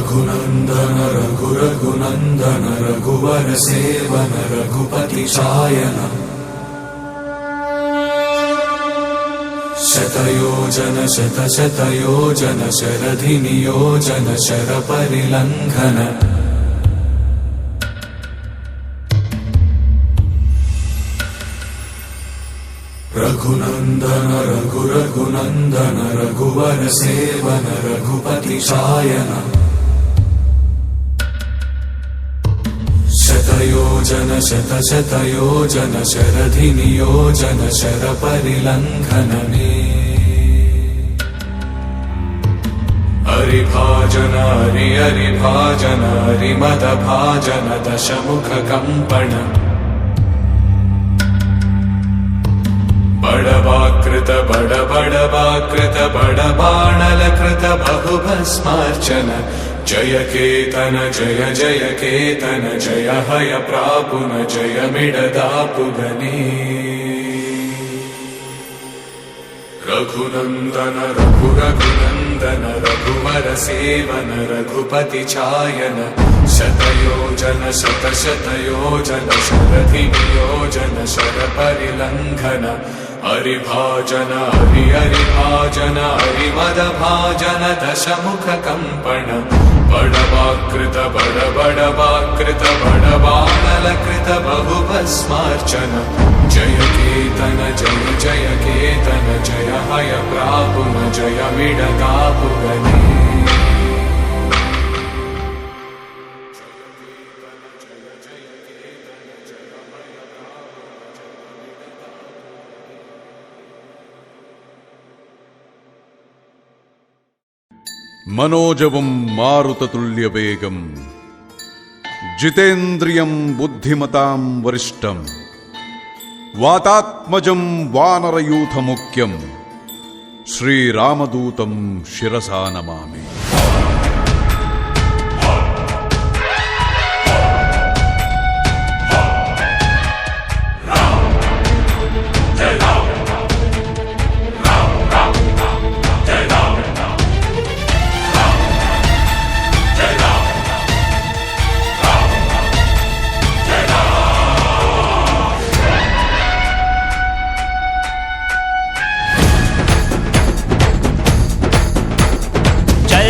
रघुनन्दन रघुरघुनन्दन रघुवर seven Raghupati चायन शतयोजन शतशतयोजन शरधि नियोजन sir परिलंघन Raghunandan रघुरघुनन्दन रघुवर seven Raghupati चायन शतयोजन शतशतयोजन शरधि नियोजन sir परिलंघन हरिभाजन हरिभाजन हरिमदभाजन दशमुख कंपन बड़वाकृत बड़वाकृत बड़बाणलकृत बहुभस्मार्चन जय केतन जय जय केतन जय हय प्रापुन जय मिडदापुगने रघुनन्दन रघुरघुनन्दन रघुवर सेवन रघुपति चायन शतयोजन शतशतयोजन शरधि नियोजन शर परिलंघन हरिभाजन हरिभाजन हरिमदभाजन दशमुख कंपन बड़वाकृत बड़वाकृत बड़बाणलकृत बहुभस्मार्चन जय केतन जय जय केतन जय हय प्रापुन जय मिडदापुगने मनोजवं मारुततुल्यवेगं जितेन्द्रियं बुद्धिमतां वरिष्ठं वातात्मजं वानरयूथमुख्यं श्रीरामदूतं शिरसा नमामि।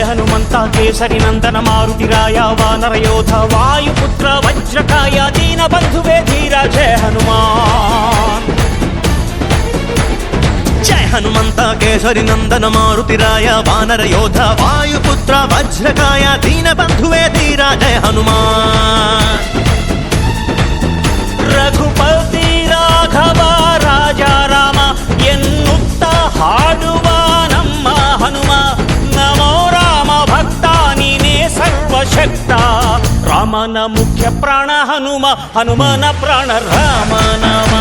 हनुमंता केसरी नंदन मारुतिराय वानर योध वायुपुत्र वज्रकाय दीन बंधुवे धीरा जय हनुमान। जय हनुमंता केसरी नंदन मारुतिराय वानर योध वायुपुत्र वज्रकाय दीन बंधुवे धीरा जय हनुमान। रघुपति राघव राजा राम ಎನ್ನುತ್ತ ಹಾಡುವ ನಮ್ಮ ಹನುಮ ನಮೋ ರಾಮ ಭಕ್ತ ನೀನೇ ಸರ್ವಶಕ್ತ ರಾಮನ ಮುಖ್ಯ ಪ್ರಾಣ ಹನುಮ ಹನುಮನ ಪ್ರಾಣ ರಾಮ ನಾಮ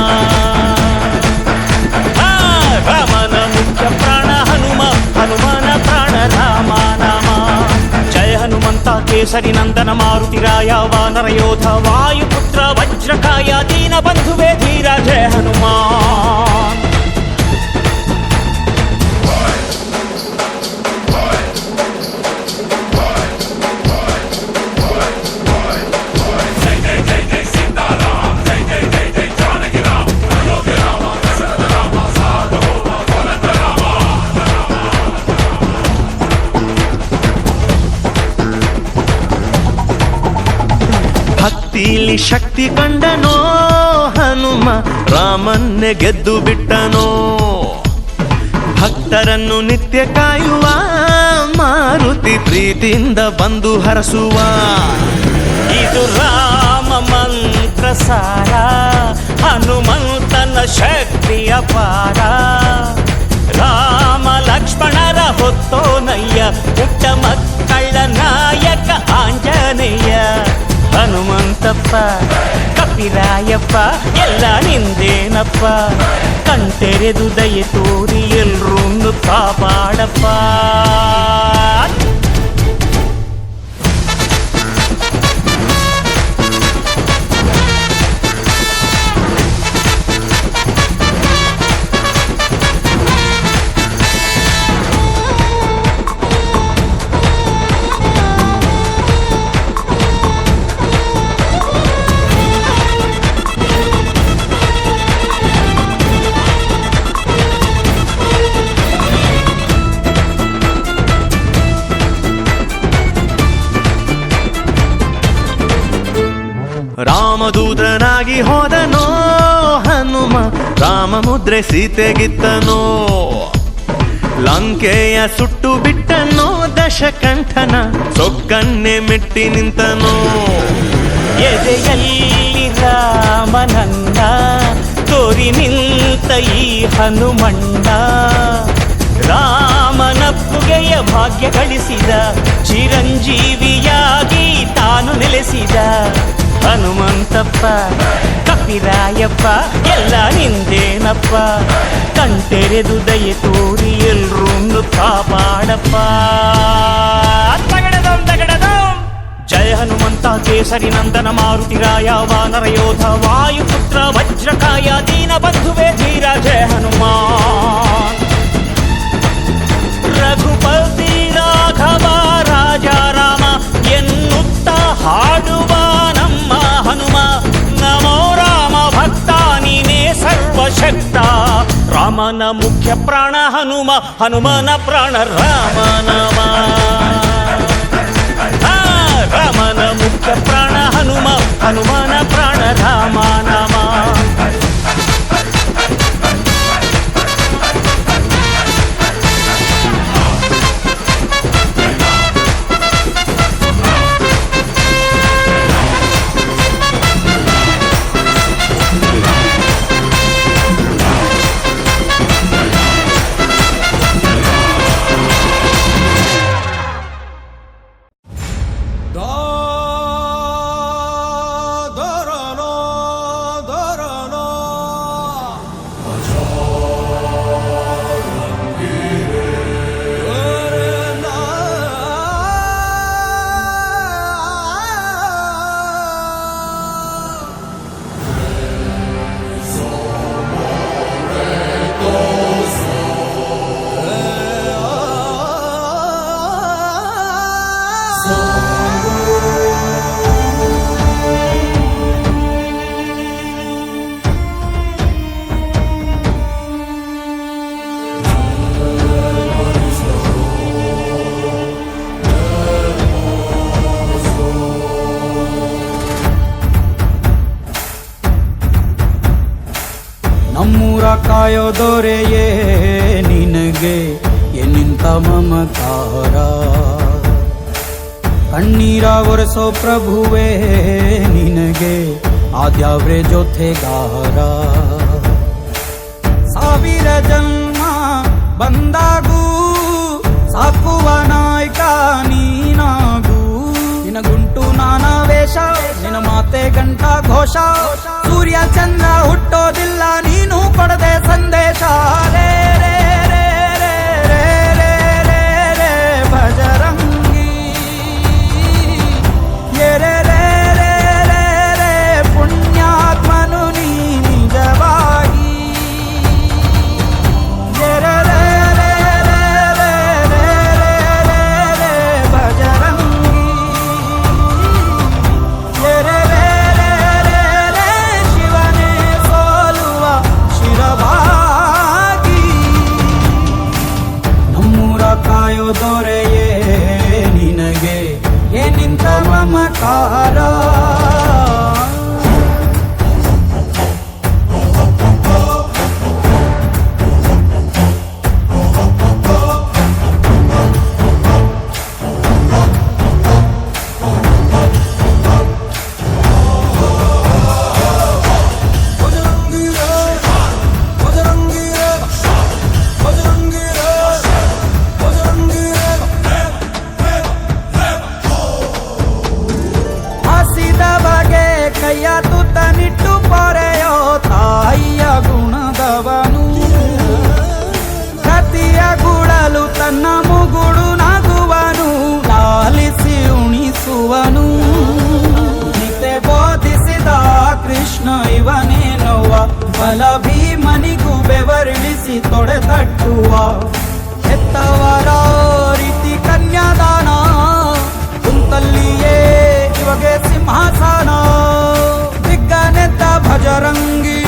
ರಾಮನ ಮುಖ್ಯ ಪ್ರಾಣ ಹನುಮ ಹನುಮನ ಪ್ರಾಣ ರಾಮ ನಾಮ ಜಯ ಹನುಮಂತ ಕೇಸರಿ ನಂದನ ಮಾರುತಿರಾಯ ವಾನರ ಯೋಧ ವಾಯುಪುತ್ರ ವಜ್ರಕಾಯ ದೀನ ಬಂಧುವೇ ಧೀರ ಜಯ ಹನುಮಾನ್। ಭಕ್ತಿಲಿ ಶಕ್ತಿ ಕಂಡನೋ ಹನುಮ ರಾಮನ್ನೇ ಗೆದ್ದು ಬಿಟ್ಟನೋ ಭಕ್ತರನ್ನು ನಿತ್ಯ ಕಾಯುವ ಮಾರುತಿ ಪ್ರೀತಿಯಿಂದ ಬಂದು ಹರಸುವ ಇದು ರಾಮ ಮಂತ್ರ ಸಾರ ಹನುಮಂತನ ಶಕ್ತಿಯ ಪಾರ ರಾಮ ಲಕ್ಷ್ಮಣರ ಹೊತ್ತೋನಯ್ಯ ಪುಟ್ಟ ಮಕ್ಕಳ ನಾಯಕ ಆಂಜನೇಯ ಹನುಮಂತಪ್ಪ ಕಪಿರಾಯಪ್ಪ ಎಲ್ಲ ನಿಂದೇನಪ್ಪ ಕಣ್ತೆರೆದು ದಯೆ ತೋರಿ ಎಲ್ರೂ ಕಾಪಾಡಪ್ಪ। ರಾಮದೂತನಾಗಿ ಹೋದನೋ ಹನುಮ, ರಾಮ ಮುದ್ರೆ ಸೀತೆಗಿತ್ತನೋ, ಲಂಕೆಯ ಸುಟ್ಟು ಬಿಟ್ಟನೋ ದಶಕಂಠನ, ಸೊಕ್ಕನ್ನೆ ಮೆಟ್ಟಿ ನಿಂತನೋ. ಎದೆಯಲ್ಲಿ ರಾಮನನ್ನ ತೋರಿ ನಿಂತ ಈ ಹನುಮಣ್ಣ, ರಾಮನಪ್ಪುಗೆಯ ಭಾಗ್ಯ ಗಳಿಸಿದ, ಚಿರಂಜೀವಿಯಾಗಿ ತಾನು ನೆಲೆಸಿದ. ಹನುಮಂತಪ್ಪ ಕಪಿರಾಯಪ್ಪ ಎಲ್ಲ ನಿಂದೇನಪ್ಪ, ಕಣ್ತೆರೆದು ದಯೆ ತೋರಿ ಎಲ್ರೂ ಕಾಪಾಡಪ್ಪ. ಜಯ ಹನುಮಂತ ಕೇಸರಿ ನಂದನ ಮಾರುತಿರಾಯ ವಾನರ ಯೋಧ ವಾಯುಪುತ್ರ ವಜ್ರಕಾಯ ದೀನ ಬಂಧುವೇ ಧೀರ ಜಯ ಹನುಮಾನ್. ರಘುಪತಿ ರಾಘವ ರಾಜ ರಾಮ ಎನ್ನುತ್ತ ಹಾಡುವ ನಮ್ಮ ಹನುಮ, ನಮೋ ರಾಮ ಭಕ್ತ ನೀನೇ ಸರ್ವಶಕ್ತ. ರಾಮನ ಮುಖ್ಯ ಪ್ರಾಣ ಹನುಮ, ಹನುಮನ ಪ್ರಾಣ ರಾಮನಾಮ. ರಾಮನ ಮುಖ್ಯ ಪ್ರಾಣ ಹನುಮ, ಹನುಮನ ಪ್ರಾಣ ರಾಮನಾಮ. ನಮ್ಮೂರ ಕಾಯೋ ದೊರೆಯೇ ನಿನಗೆ ಎನ್ನಿಂತ ಮಮಕಾರ, ಕಣ್ಣೀರ ಒರೆಸೋ ಪ್ರಭುವೇ ನಿನಗೆ ಆದ್ಯಾವ್ರೆ ಜೊತೆಗಾರ. ಸಾವಿರ ಜನ್ಮ ಬಂದಾಗೂ ಸಾಕುವ ನಾಯಕ ನೀನಾಗೂ, ನಿನಗುಂಟು ನಾನಾ ವೇಷ ನಿನ ಮಾತೆ ಗಂಟ ಘೋಷ. ಸೂರ್ಯ ಚಂದ್ರ ಹುಟ್ಟೋದಿಲ್ಲ ನೀನು ಕೊಡದೆ ಸಂದೇಶ. ರೇ ರೇ ರೇ ರೇ ರೇ ರೇ ರೇ ರೇ ಭಜರಂಗಿ, ರೇ ರೇ ರೇ ರೇ ರೇ ಪುಣ್ಯಾತ್ಮನು ನೀ ನಿಜವಾಗಿ. ರೇ ರೇ ರೇ ರೇ ರೇ ರೇ ರೇ ರೇ ರೇ ಭಜರಂಗಿ, ರೇ ರೇ ರೇ ರೇ ರೇ ಶಿವನೇ ಸೋಲುವ ಶಿರಭಾಗಿ. ನಮ್ಮೂರ ಕಾಯೋ ದೊರೆಯೇ ನಿನಗೆ ಏನಿಂತ ಮಮಕಾರ. ಹಸಿದ ಬಗೆ ಕೈಯ ತುತ್ತನಿಟ್ಟು ಪೊರೆಯೋ ತಾಯಿಯ ಗುಣದವನು, ಕತಿಯ ಗುಡಲು ತನ್ನ ಮುಗುಡು ನಗುವನು, ಲಾಲಿಸಿ ಉಣಿಸುವನು. ಗೀತೆ ಬೋಧಿಸಿದ ಕೃಷ್ಣ ಇವನೇನೋವ, ಬಲ ಭೀಮನಿಗೂ ಬೆವರಿಳಿಸಿ ತೊಡೆ ತಟ್ಟುವ. ಹೆತ್ತವರ ರೀತಿ ಕನ್ಯಾದಾನ, ಕುಂತಲ್ಲಿಯೇ ಇವಾಗೆ ಸಿಂಹಾಸನ. ದಿಗ್ಗನೆದ್ದ ಭಜರಂಗಿ,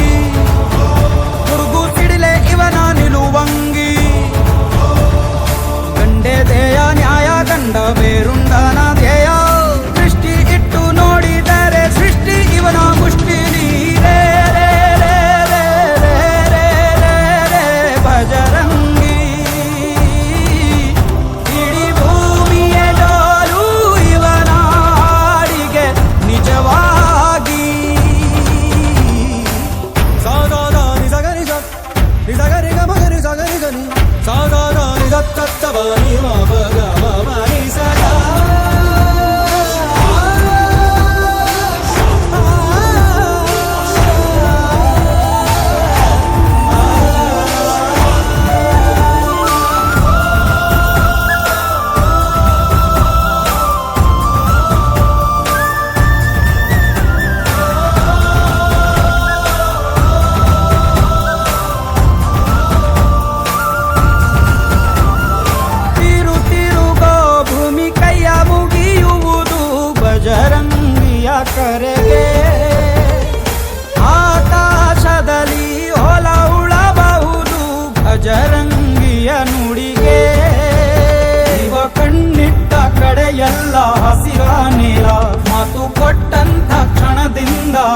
ಗುರುಗು ಸಿಡಿಲೆ ಇವನ ನಿಲುವಂಗಿ. ಗಂಡೆ ದೇಯ ನ್ಯಾಯ ಗಂಡ ಬೇರುಂಡನ ಧ್ಯೇಯ, ದೃಷ್ಟಿ ಇಟ್ಟು ನೋಡಿದರೆ ಸೃಷ್ಟಿ ಇವ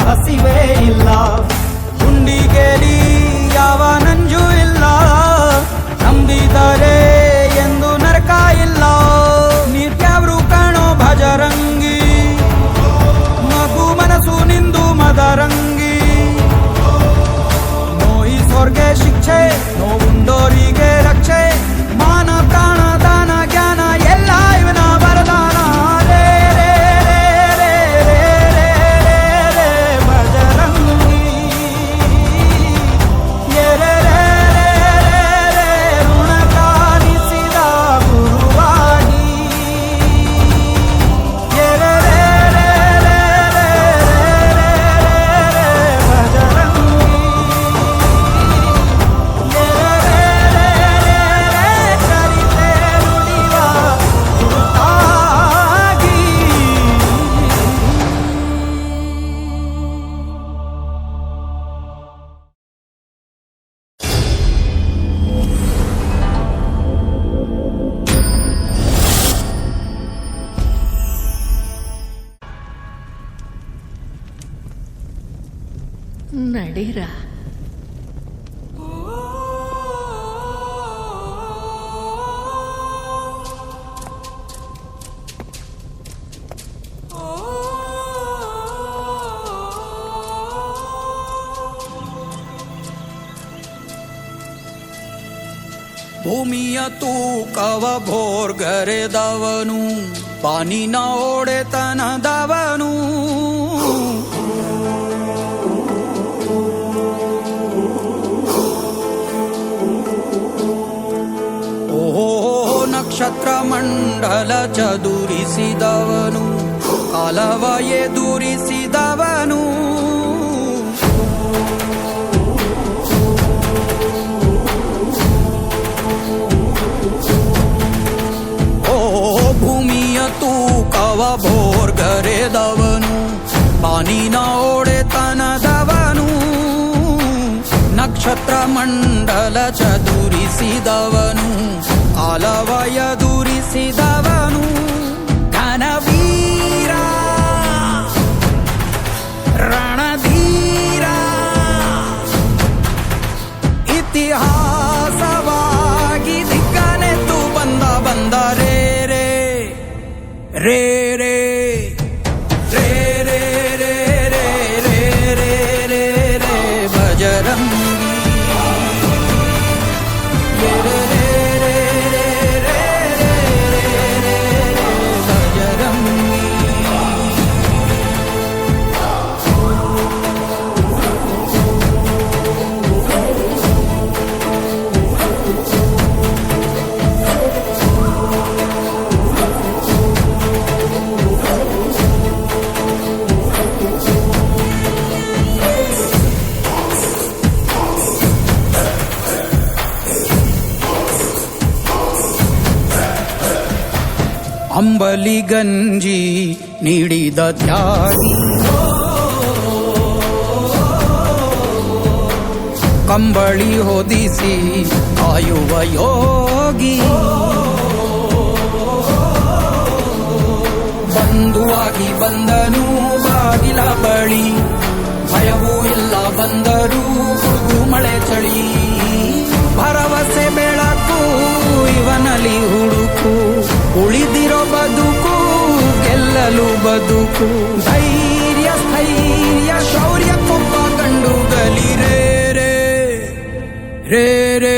ಹಸಿವೆ ಇಲ್ಲ, ಗುಂಡಿಗೆಲಿ ಯಾವ ನಂಜು ಇಲ್ಲ, ನಂಬಿದರೆ ಎಂದು ನರಕ ಇಲ್ಲ. ನಿತ್ಯಾವ್ರು ಕಾಣೋ ಭಜರಂಗಿ, ಮಗು ಮನಸ್ಸು ನಿಂದು ಮದರಂಗಿ. ನೋಯಿಸೋರ್ಗೆ ಶಿಕ್ಷೆ, ನೋವುಂಡೋರಿಗೆ ರಕ್ಷೆ, ಮಾನ ಪ್ರಾಣ ದಾನ ಜ್ಞಾನ ಎಲ್ಲ ಇವನ ವರದಾನ. ರೇ ರೇ ರೇ ರೇ ರೇ ರೇ ರೇ ಭಜರಂಗಿ. ರೇ ರೇ ರೇ ರೇ ಋಣ ಕಾಣಿಸಿದ ಗುರುವಾಗಿ. ರೇ ರೇ ರೇ ರೇ ರೇ ಭಜರಂಗಿ. ಚರಿತೆ ನುಡಿವ ಗುರುತಾಗಿ. ನಡೀರ. ಭೂಮಿಯ ತೂಕವ ಭೋರ್ಗರೆದವನು, ಪಾನಿನ ಒಡೆತನದವನು. ಓಹೋ ನಕ್ಷತ್ರ ಮಂಡಲ ಚದುರಿಸಿದವನು, ಕಾಲವ ಎದುರಿಸಿದವನು. ಭೂಮಿಯ ತೂಕವ ಭೋರ್ಗರೆದವನು, ಪಾನಿನ ಒಡೆತನದವನು. ನಕ್ಷತ್ರ ಮಂಡಲ ಚದುರಿಸಿದವನು, ಕಾಲವ ಎದುರಿಸಿದವನು. ಘನವೀರ ರಣಧೀರ, ಇತಿಹಾಸವಾಗಿ ದಿಕ್ಕನೆತ್ತು ಬಂದ ರೇ ರೇ ರೇ ರೇ ರೇ ರೇ ರೇ ರೇ ರೇ ರೇ ರೇ ರೇ ಭಜರಂಗಿ. ರೇ ರೇ ರೇ ರೇ ರೇ ರೇ ರೇ ರೇ ರೇ ಭಜರಂಗಿ. ಅಂಬಲಿ ಗಂಜಿ ನೀಡಿದ ತ್ಯಾಗಿ, ಕಂಬಳಿ ಹೊದಿಸಿ ಕಾಯುವ ಯೋಗಿ. ಬಂಧುವಾಗಿ ಬಂದನು ಬಾಗಿಲ ಬಳಿ, ಭಯವೂ ಇಲ್ಲ ಬಂದರು ಹುಡುಗು ಮಳೆ ಚಳಿ. ಭರವಸೆ ಬೆಳಕು ಇವನಲ್ಲಿ ಹುಡುಕು, ಉಳಿದಿರೋ ಬದುಕು ಗೆಲ್ಲಲು ಬದುಕು. ಧೈರ್ಯ ಸ್ಥೈರ್ಯ ಶೌರ್ಯ ಕೊಬ್ಬ ಗಂಡುಗಲಿ ರೇ ರೇ ರೇ ರೇ.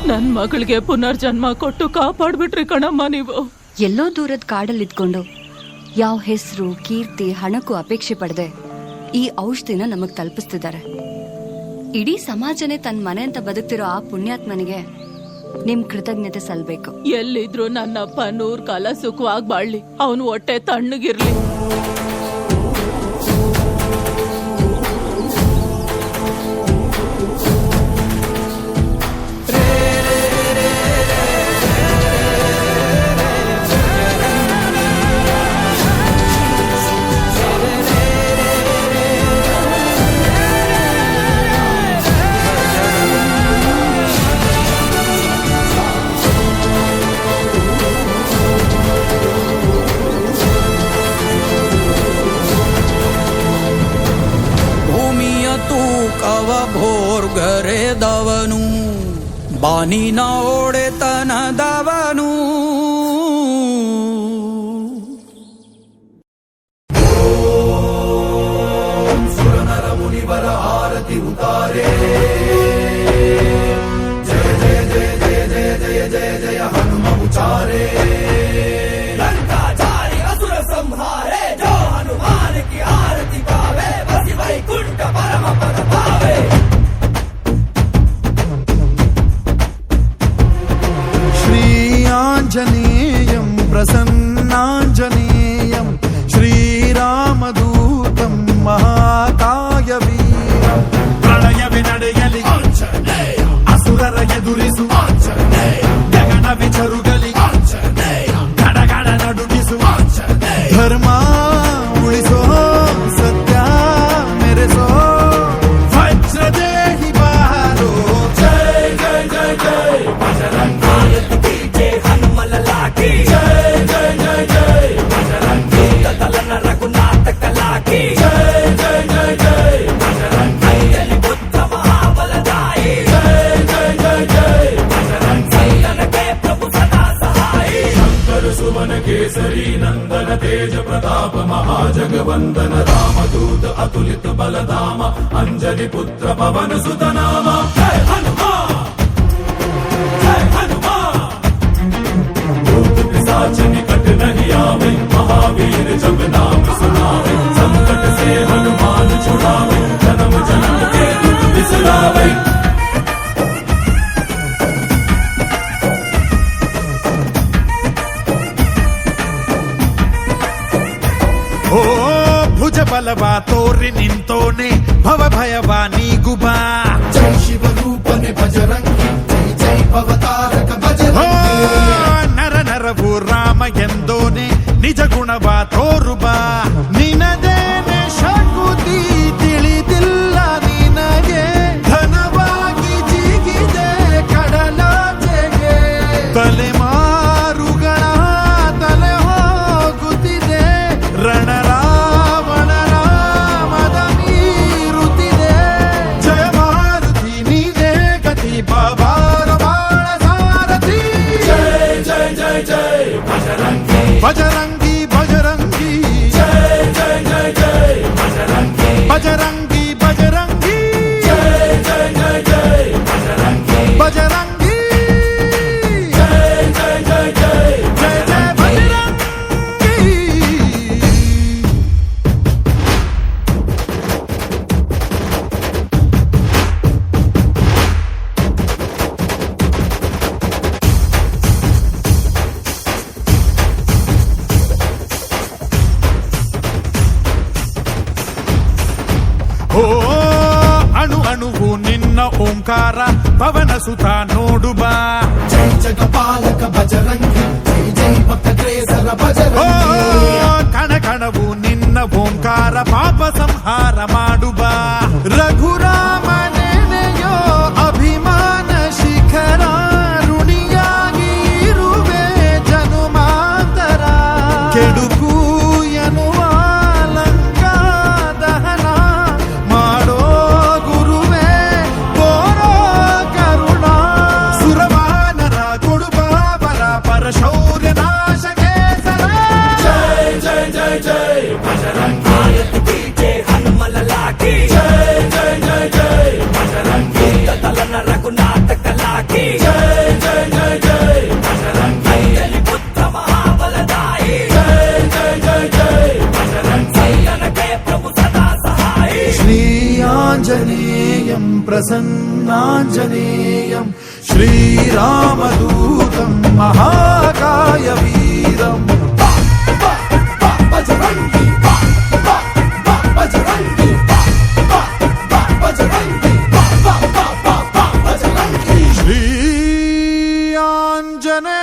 ನನ್ ಮಗಳಿಗೆ ಪುನರ್ಜನ್ಮ ಕೊಟ್ಟು ಕಾಪಾಡ್ಬಿಟ್ರಿ ಕಣಮ್ಮ ನೀವು. ಎಲ್ಲೋ ದೂರದ ಕಾಡಲ್ಲಿ ಇದ್ಕೊಂಡು ಯಾವ ಹೆಸರು ಕೀರ್ತಿ ಹಣಕ್ಕೂ ಅಪೇಕ್ಷೆ ಪಡೆದೆ ಈ ಔಷಧಿನ ನಮಗ್ ತಲುಪಿಸ್ತಿದ್ದಾರೆ. ಇಡೀ ಸಮಾಜನೇ ತನ್ನ ಮನೆ ಅಂತ ಬದುಕ್ತಿರೋ ಆ ಪುಣ್ಯಾತ್ಮನಿಗೆ ನಿಮ್ ಕೃತಜ್ಞತೆ ಸಲ್ಬೇಕು. ಎಲ್ಲಿದ್ರು ನನ್ನಪ್ಪ 100 ಕಾಲ ಸುಖವಾಗಿ ಬಾಳ್ಲಿ, ಅವನು ಹೊಟ್ಟೆ ತಣ್ಣಗಿರ್ಲಿ. ಹೃದಯದವನು ಬಾನಿನ ಒಡೆತನದವನು. ಸುರನರ ಮುನಿವರ ಆರತಿ ಉತಾರೆ. ಜಯ ಜಯ ಜಯ ಜಯ ಜಯ ಜಯ ಜಯ ಜಯ ಹನುಮ ಉಚಾರೆ. ಲಂಕಾಚಾರಿ ಅಸುರ ಸಂಹಾರೆ ಜೋ ಹನುಮಾನ ಕಿ ಆರತಿ गावे बसी वैकुंठ परम पद पावे. श्री आंजनेयं प्रसन्नांजनेयं श्रीरामदूतं महाकायवीरं. ಪ್ರಳಯವೇ ನಡೆಯಲಿ ಆಂಜನೇಯ, ಅಸುರರ ಎದುರಿಸು ಆಂಜನೇಯ, ಗಗನ ವಿಚರುಗಲಿ ಆಂಜನೇಯ, ಗಡಗಡ ನಡುಗಿಸು ಆಂಜನೇಯ. धर्म उಳಿಸೋ ಸತ್ಯ ಮೆರೆಸೋ ವಜ್ರದೇಹಿ ಬಾರೋ. जय जय जय जय बजरंगी जय हनुमल लागी. जय जय जय जय बजरंगी दलन रघुनाथ कलाकी. जय जय जय जय बजरंगी अंजलि पुत्र महाबलदाई. जय जय जय जय बजरंगी संतन के प्रभु सदा सहाय. शंकर सुमन केसरी नंदन तेज प्रताप महाजगवंदन रामदूत अतुलित बलधाम अंजलि पुत्र पवन सुत नाम. जय हनुमान जय हनुमान. भूत पिशाच निकट नहीं आवे, महावीर जब नाम सुनावे. संकट से हनुमान छुड़ावे, जन्म जन्म के दुख बिसरावे. ಓ ಭುಜ ಬಲವ ತೋರಿ ನಿಂತೋನೆ ಭವ ಭಯವ ನೀಗುಬಾ. जय शिव रूपने बजरंगी जय जय भवतारक ಓ बजरंगी. ನರ ನರವು ರಾಮ ಎಂದೋನೆ ನಿಜ ಗುಣವ ತೋರುಬಾ. ನಿನದೇನೆ ಶಕುತಿ ತಿಳಿದಿಲ್ಲ ನಿನಗೆ ಘನವಾಗಿ ಜಿಗಿದೆ ಕಡಲಾಚೆಗೆ. ತಲೆಮಾರುಗಳ ತಲೆ ಹೋಗುತ್ತಿದೆ ರಣರಾವಣರ ಮದ ಮೀರುತ್ತಿದೆ. ಜಯ ಮಾರುತಿ ನೀನೇ ಗತಿ ಬಾಬಾರ ಬಾಳ ಸಾರಥಿ. जय जय जय जय बजरंगी ಬಜರಂಗಿ ಬಜರಂಗಿ जय जय जय जय बजरंगी ಬಜರಂಗಿ ಬಜರಂಗಿ जय जय जय जय बजरंगी ಬಜರಂಗಿ जय जय जय जय ಜಯ ಜಯ ಬಜರಂಗಿ. ಓ ಅಣು ಅಣುವು ನಿನ್ನ ಓಂಕಾರ ಪವನ ಸುತ ನೋಡುಬಾ. जय जगपालक बजरंगी जय जय भक्तग्रेसर ಓ बजरंगी. ಕಣ ಕಣವು ನಿನ್ನ ಓಂಕಾರ ಪಾಪ ಸಂಹಾರ ಮಾಡುಬಾ. ರಘುರಾಮ ನೆನೆಯೋ ಅಭಿಮಾನ ಶಿಖರ ಋಣಿಯಾಗಿ ಇರುವೆ ಜನುಮಾಂತರ. ಕೆಡುಕು ಎನ್ನುವ ಲಂಕಾ ದಹನ ಮಾಡೋ ಗುರುವೇ ತೋರೋ ಕರುಣ. ಸುರವಾನರ ಕೊಡುಬಾಬರ ಪರಶೌರ್ಯ ನಾಶಕ್ಕೆ ಸರ. जय जय जय जय बजरंगी जय हनुमल लागी. जय जय जय जय बजरंगी दलन रघुनाथ कलाकी. जय जय जय जय बजरंगी अंजलि पुत्र महाबलदाई. जय जय जय जय बजरंगी संतन के प्रभु सदा सहाय. श्री आंजनेयं प्रसन्नांजनेयं श्रीरामदूतं महाकायवीरम्. बजरंगी बजरंगी बजरंगी बजरंगी. श्री आंजनेयं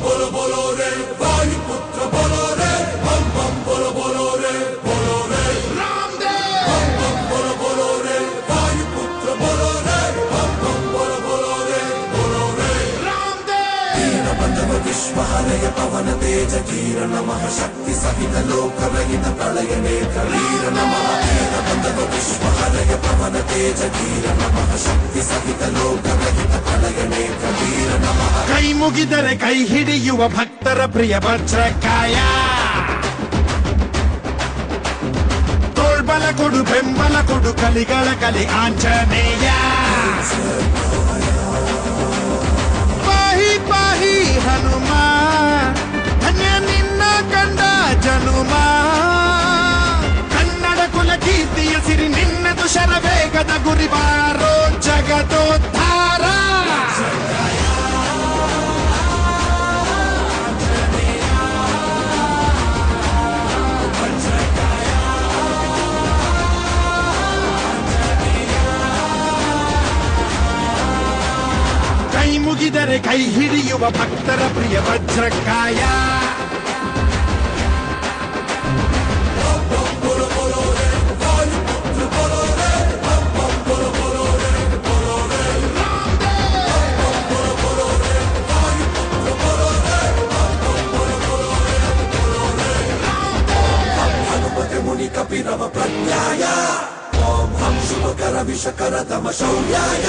बोलो बोलो रे वायुपुत्र बोलो रे. बम बम बोलो बोलो रे रामदेव. बम बम बोलो बोलो रे वायुपुत्र बोलो रे. बम बम बोलो बोलो रे ಕೈ ಮುಗಿದರೆ ಕೈ ಹಿಡಿಯುವ ಭಕ್ತರ ಪ್ರಿಯ ವಜ್ರಕಾಯ ತೋಳ್ಬಲ ಕೊಡು ಬೆಂಬಲ ಕೊಡು ಕಲಿಗಳ ಕಲಿ ಆಂಜನೇಯ ಪಾಹಿ ಪಾಹಿ ಹನುಮ ಧನ್ಯ ನಿನ್ನ ಕಂಡ ಜನುಮ ಕನ್ನಡ ಕುಲ ಕೀರ್ತಿಯ ಸಿರಿ ನಿನ್ನದು ಶರವೇಗದ ಗುರಿ ಬಾರೋ ಜಗದೋದ್ಧಾರ ಕೈ ಮುಗಿದರೆ ಕೈ ಹಿಡಿಯುವ ಭಕ್ತರ ಪ್ರಿಯ ವಜ್ರಕಾಯ ಕಪಿರವ ಪ್ರಜ್ಞಾಯ ಓಂ ಹಂ ಶುಭಕರ ವಿಷಕರ ತಮ ಶೌರ್ಯಾಯ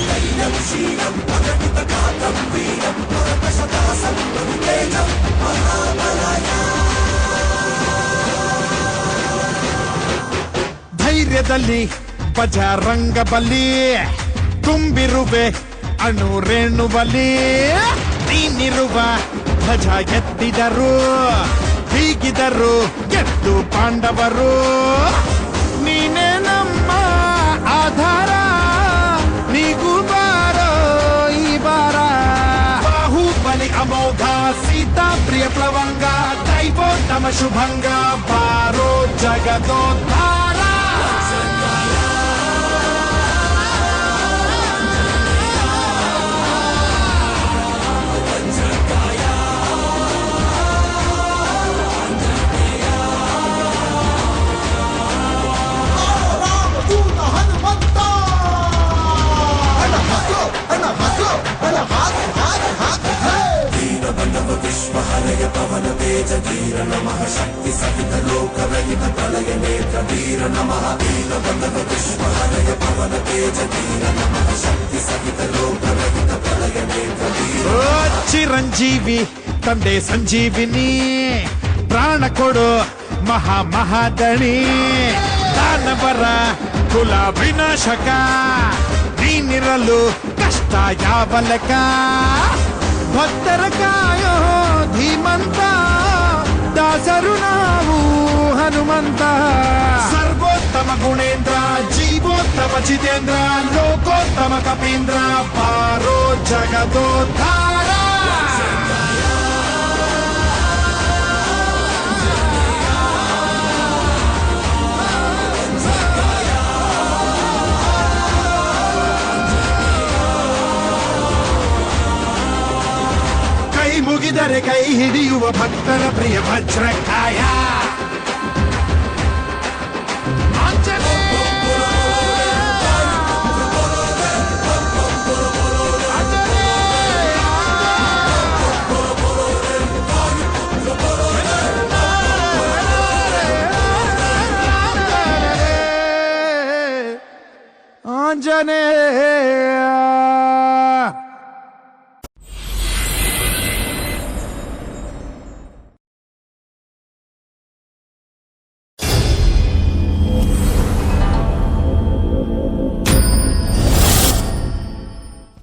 ಕೈಯಂ ಶೀಲಂ ಪ್ರಕಟಿತ ಗಾತ್ರಂ ವೀರಂ ಭರತ ಶತಾಸಂ ತೇಜಂ ಮಹಾಬಲಾಯ ಧೈರ್ಯದಲ್ಲಿ ಬಜರಂಗ ಬಲಿ ತುಂಬಿರುವೆ ಅಣುರೇಣು ಬಲಿ ನೀನಿರುವ ಧ್ವಜ ಎತ್ತಿದರು ಹೀಗಿದರು ಗೆದ್ದು ಪಾಂಡವರು ನೀನೇ ನಮ್ಮ ಆಧಾರ ನೀಗೂ ಬಾರೋ ಈ ಬಾರ ಬಾಹುಬಲಿ ಅಮೋಘ ಸೀತಾ ಪ್ರಿಯ ಪ್ಲವಂಗ ದೈವೋತ್ತಮ ಶುಭಂಗ ಬಾರೋ ಜಗದೋದ್ಧಾರ ವಿಶ್ವಹರಯ ಪವನ ತೇಜ ಧೀರ ನಮಃ ಶಕ್ತಿ ಸಹಿತ ಲೋಕರಹಿತ ಪ್ರಳಯ ನೇತ್ರ ಧೀರ ನಮಃ ವೀರ ಬಂಧವ ವಿಶ್ವಹರಯ ಪವನ ತೇಜ ಧೀರ ನಮಃ ಶಕ್ತಿ ಸಹಿತ ಲೋಕರಹಿತ ಪ್ರಳಯ ನೇತ್ರ ಧೀರ ಚಿರಂಜೀವಿ ತಂದೆ ಸಂಜೀವಿನಿ ಪ್ರಾಣ ಕೊಡು ಮಹಾ ಮಹಾದಣಿ ದಾನವರ ಕುಲ ವಿನಾಶಕ ನೀನಿರಲು ಕಷ್ಟ ಯಾವ ಲೆಕ್ಕ ಭಕ್ತರ ಕಾಯೋ ಧೀಮಂತ ದಾಸರು ನಾವು ಹನುಮಂತ ಸರ್ವೋತ್ತಮ ಗುಣೇಂದ್ರ ಜೀವೋತ್ತಮ ಜಿತೇಂದ್ರ ಲೋಕೋತ್ತಮ ಕಪೀಂದ್ರ ಬಾರೋ ಜಗದೋದ್ಧಾರ ಮುಗಿದರೆ ಕೈ ಹಿಡಿಯುವ ಭಕ್ತರ ಪ್ರಿಯ ವಜ್ರಕಾಯ ಆಂಜನೇಯ